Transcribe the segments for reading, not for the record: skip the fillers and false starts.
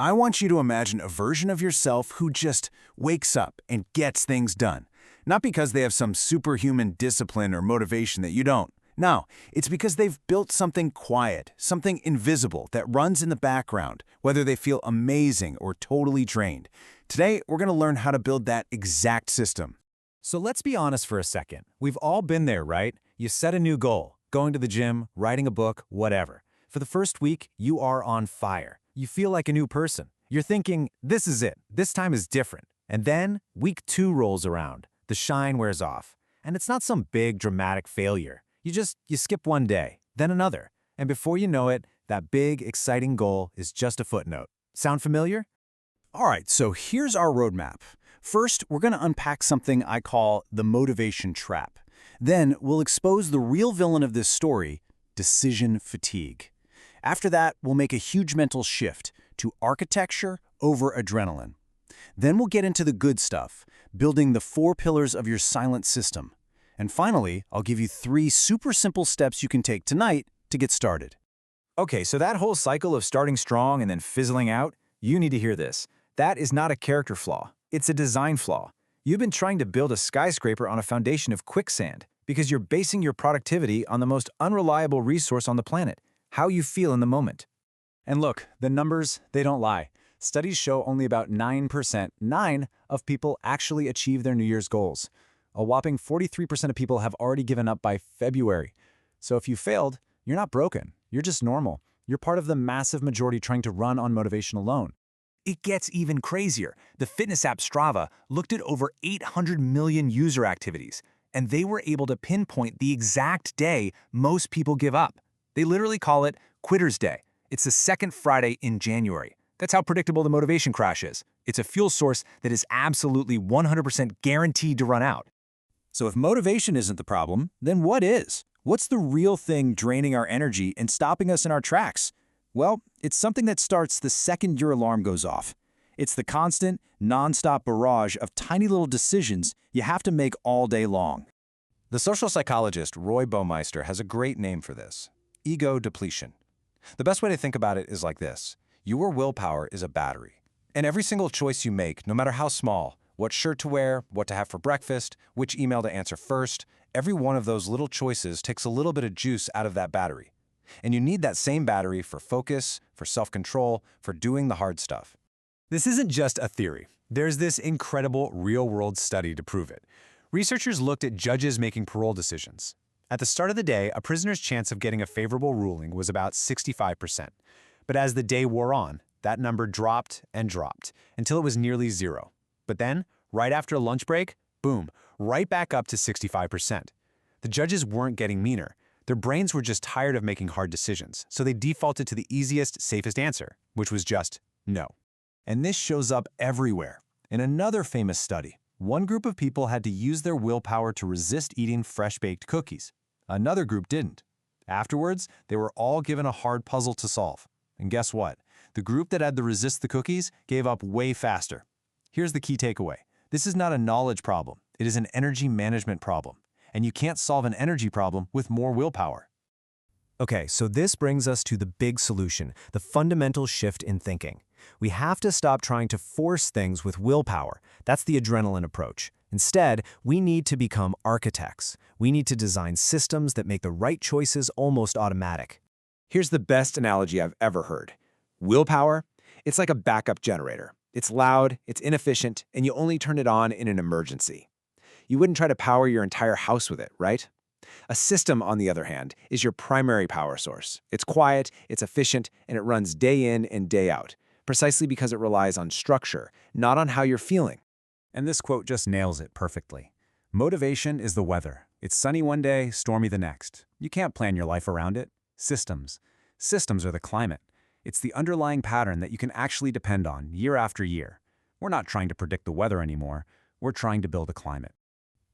I want you to imagine a version of yourself who just wakes up and gets things done. Not because they have some superhuman discipline or motivation that you don't. No, it's because they've built something quiet, something invisible that runs in the background, whether they feel amazing or totally drained. Today, we're going to learn how to build that exact system. So let's be honest for a second. We've all been there, right? You set a new goal, going to the gym, writing a book, whatever. For the first week, you are on fire. You feel like a new person. You're thinking, this is it. This time is different. And then week 2 rolls around. The shine wears off. And it's not some big dramatic failure. You skip one day, then another. And before you know it, that big, exciting goal is just a footnote. Sound familiar? All right, so here's our roadmap. First, we're going to unpack something I call the motivation trap. Then, we'll expose the real villain of this story, decision fatigue. After that, we'll make a huge mental shift to architecture over adrenaline. Then we'll get into the good stuff, building the 4 pillars of your silent system. And finally, I'll give you 3 super simple steps you can take tonight to get started. Okay, so that whole cycle of starting strong and then fizzling out, you need to hear this. That is not a character flaw. It's a design flaw. You've been trying to build a skyscraper on a foundation of quicksand because you're basing your productivity on the most unreliable resource on the planet, how you feel in the moment. And look, the numbers, they don't lie. Studies show only about 9% of people actually achieve their New Year's goals. A whopping 43% of people have already given up by February. So if you failed, you're not broken. You're just normal. You're part of the massive majority trying to run on motivation alone. It gets even crazier. The fitness app Strava looked at over 800 million user activities, and they were able to pinpoint the exact day most people give up. They literally call it Quitter's Day. It's the second Friday in January. That's how predictable the motivation crash is. It's a fuel source that is absolutely 100% guaranteed to run out. So if motivation isn't the problem, then what is? What's the real thing draining our energy and stopping us in our tracks? Well, it's something that starts the second your alarm goes off. It's the constant, non-stop barrage of tiny little decisions you have to make all day long. The social psychologist Roy Baumeister has a great name for this: ego depletion. The best way to think about it is like this. Your willpower is a battery. And every single choice you make, no matter how small, what shirt to wear, what to have for breakfast, which email to answer first, every one of those little choices takes a little bit of juice out of that battery. And you need that same battery for focus, for self-control, for doing the hard stuff. This isn't just a theory. There's this incredible real-world study to prove it. Researchers looked at judges making parole decisions. At the start of the day, a prisoner's chance of getting a favorable ruling was about 65%. But as the day wore on, that number dropped and dropped until it was nearly 0. But then, right after a lunch break, boom, right back up to 65%. The judges weren't getting meaner. Their brains were just tired of making hard decisions, so they defaulted to the easiest, safest answer, which was just no. And this shows up everywhere. In another famous study, one group of people had to use their willpower to resist eating fresh-baked cookies. Another group didn't. Afterwards, they were all given a hard puzzle to solve. And guess what? The group that had to resist the cookies gave up way faster. Here's the key takeaway. This is not a knowledge problem. It is an energy management problem. And you can't solve an energy problem with more willpower. Okay, so this brings us to the big solution, the fundamental shift in thinking. We have to stop trying to force things with willpower. That's the adrenaline approach. Instead, we need to become architects. We need to design systems that make the right choices almost automatic. Here's the best analogy I've ever heard. Willpower, it's like a backup generator. It's loud, it's inefficient, and you only turn it on in an emergency. You wouldn't try to power your entire house with it, right? A system, on the other hand, is your primary power source. It's quiet, it's efficient, and it runs day in and day out, precisely because it relies on structure, not on how you're feeling. And this quote just nails it perfectly. Motivation is the weather. It's sunny one day, stormy the next. You can't plan your life around it. Systems. Systems are the climate. It's the underlying pattern that you can actually depend on year after year. We're not trying to predict the weather anymore. We're trying to build a climate.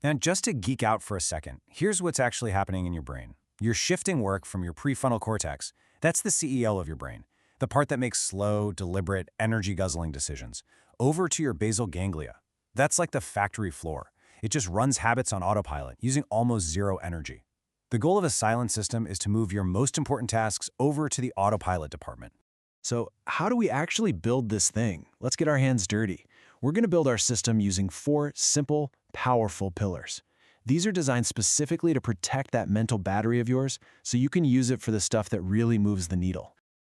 And just to geek out for a second, here's what's actually happening in your brain. You're shifting work from your prefrontal cortex, that's the CEO of your brain, the part that makes slow, deliberate, energy-guzzling decisions, over to your basal ganglia. That's like the factory floor. It just runs habits on autopilot, using almost zero energy. The goal of a silent system is to move your most important tasks over to the autopilot department. So how do we actually build this thing? Let's get our hands dirty. We're going to build our system using 4 simple, powerful pillars. These are designed specifically to protect that mental battery of yours so you can use it for the stuff that really moves the needle.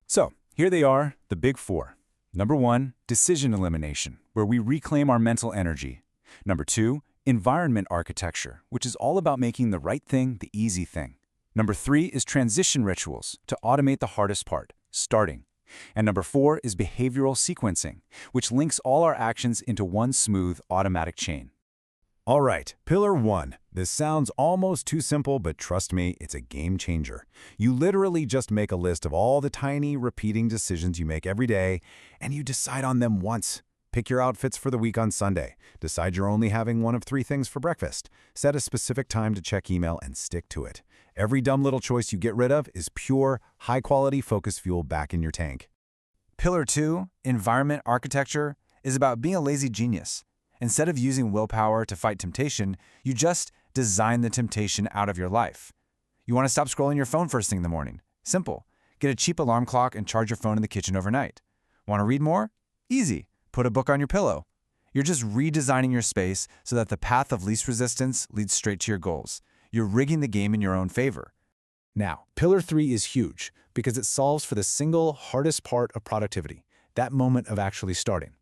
So, here they are, the big 4. Number 1, decision elimination, where we reclaim our mental energy. Number 2, environment architecture, which is all about making the right thing the easy thing. Number 3 is transition rituals, to automate the hardest part, starting. And number 4 is behavioral sequencing, which links all our actions into one smooth, automatic chain. All right, pillar 1. This sounds almost too simple, but trust me, it's a game changer. You literally just make a list of all the tiny, repeating decisions you make every day, and you decide on them once. Pick your outfits for the week on Sunday. Decide you're only having one of 3 things for breakfast. Set a specific time to check email and stick to it. Every dumb little choice you get rid of is pure, high-quality focus fuel back in your tank. Pillar 2, environment architecture, is about being a lazy genius. Instead of using willpower to fight temptation, you just design the temptation out of your life. You want to stop scrolling your phone first thing in the morning? Simple. Get a cheap alarm clock and charge your phone in the kitchen overnight. Want to read more? Easy. Put a book on your pillow. You're just redesigning your space so that the path of least resistance leads straight to your goals. You're rigging the game in your own favor. Now, pillar 3 is huge because it solves for the single hardest part of productivity, that moment of actually starting.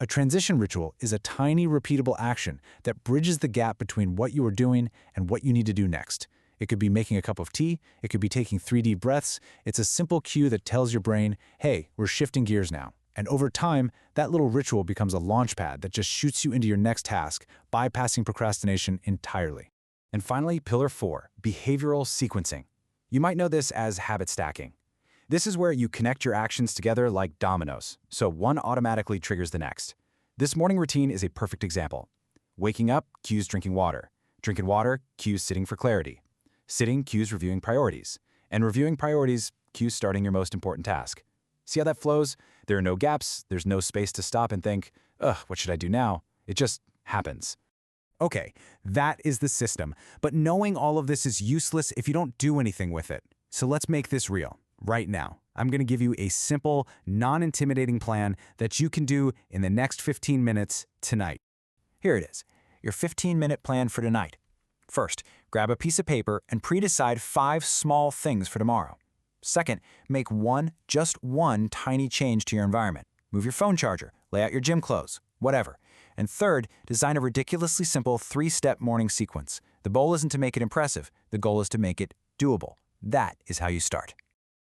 A transition ritual is a tiny, repeatable action that bridges the gap between what you are doing and what you need to do next. It could be making a cup of tea. It could be taking 3 deep breaths. It's a simple cue that tells your brain, hey, we're shifting gears now. And over time, that little ritual becomes a launch pad that just shoots you into your next task, bypassing procrastination entirely. And finally, pillar 4, behavioral sequencing. You might know this as habit stacking. This is where you connect your actions together like dominoes, so one automatically triggers the next. This morning routine is a perfect example. Waking up cues drinking water. Drinking water cues sitting for clarity. Sitting cues reviewing priorities. And reviewing priorities cues starting your most important task. See how that flows? There are no gaps, there's no space to stop and think, what should I do now? It just happens. Okay, that is the system, but knowing all of this is useless if you don't do anything with it. So let's make this real. Right now, I'm going to give you a simple, non-intimidating plan that you can do in the next 15 minutes tonight. Here it is, your 15-minute plan for tonight. First, grab a piece of paper and pre-decide 5 small things for tomorrow. Second, make just one tiny change to your environment. Move your phone charger, lay out your gym clothes, whatever. And third, design a ridiculously simple 3-step morning sequence. The goal isn't to make it impressive. The goal is to make it doable. That is how you start.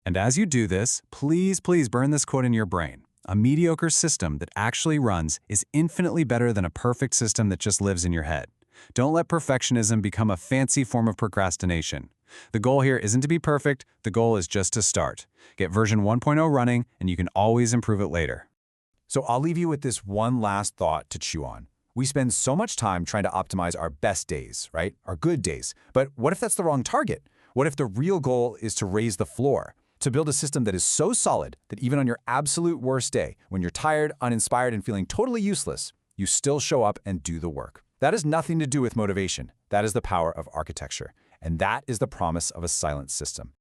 And as you do this, please burn this quote in your brain. A mediocre system that actually runs is infinitely better than a perfect system that just lives in your head. Don't let perfectionism become a fancy form of procrastination. The goal here isn't to be perfect, the goal is just to start. Get version 1.0 running, and you can always improve it later. So I'll leave you with this one last thought to chew on. We spend so much time trying to optimize our best days, right? Our good days. But what if that's the wrong target? What if the real goal is to raise the floor? To build a system that is so solid that even on your absolute worst day, when you're tired, uninspired, and feeling totally useless, you still show up and do the work. That has nothing to do with motivation. That is the power of architecture. And that is the promise of a silent system.